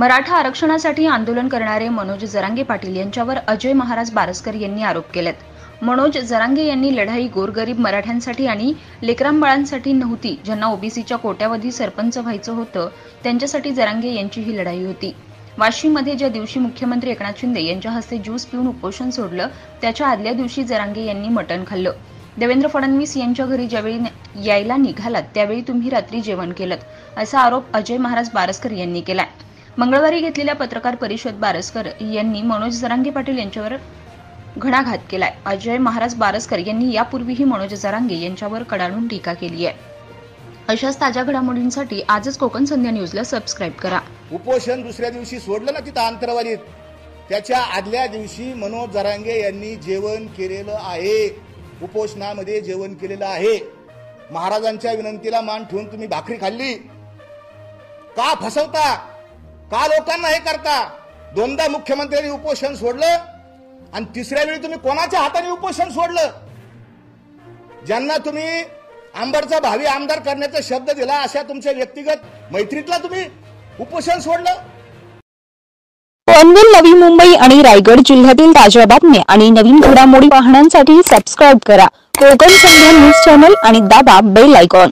मराठा आरक्षणासाठी आंदोलन करणारे मनोज जरांगे पाटील यांच्यावर अजय महाराज बारसकर यांनी आरोप केलेत। मनोज जरांगे यांनी लढाई गोरगरीब मराठ्यांसाठी आणि लेकरांबाळांसाठी नव्हती, ज्यांना ओबीसीच्या कोट्यावधी सरपंच व्हायचं होतं त्यांच्यासाठी जरांगे यांची ही लढाई होती। वाशीमध्ये ज्या दिवशी मुख्यमंत्री एकनाथ शिंदे यांच्या हस्ते ज्यूस पिऊन उपोषण सोडलं, त्याच्या आदल्या दिवशी जरांगे यांनी मटण खाल्लं। देवेंद्र फडणवीस यांच्या घरी ज्यावेळी यायला निघालात त्यावेळी तुम्ही रात्री जेवण केलं, असा आरोप अजय महाराज बारसकर यांनी केलाय। मंगळवारी घेतलेल्या पत्रकार परिषदेत बारसकर यांनी मनोज जरांगे पाटील यांच्यावर घणाघात केलाय। अजय महाराज बारसकर यांनी यापूर्वीही मनोज जरांगे यांच्यावर कडाडून टीका केली आहे। अशाच ताज्या घडामोडींसाठी आजच कोकण संध्या न्यूजला सबस्क्राइब करा। उपोषण दुसऱ्या दिवशी सोडलं ना तिथं अंतरवालीत, त्याच्या आदल्या दिवशी मनोज जरांगे यांनी जेवण केलेलं आहे, उपोषणामध्ये जेवण केलेलं आहे। महाराजांच्या विनंतीला मान ठेवून तुम्ही भाकरी खाल्ली का? फसवता का? लोकांना हे करता। दोनदा मुख्यमंत्र्यांनी उपोषण सोडलं आणि तिसऱ्या वेळी तुम्ही कोणाच्या हाताने उपोषण सोडलं? ज्यांना तुम्ही आंबडचा भावी आमदार करण्याचा शब्द दिला अशा तुमच्या व्यक्तिगत मैत्रीतला तुम्ही उपोषण सोडलं। पनवेल, नवी मुंबई आणि रायगड जिल्ह्यातील ताज्या बातम्या आणि नवीन घडामोडी पाहण्यासाठी सबस्क्राइब करा कोकण संध्या न्यूज चॅनल आणि दाबा बेल आयकॉन।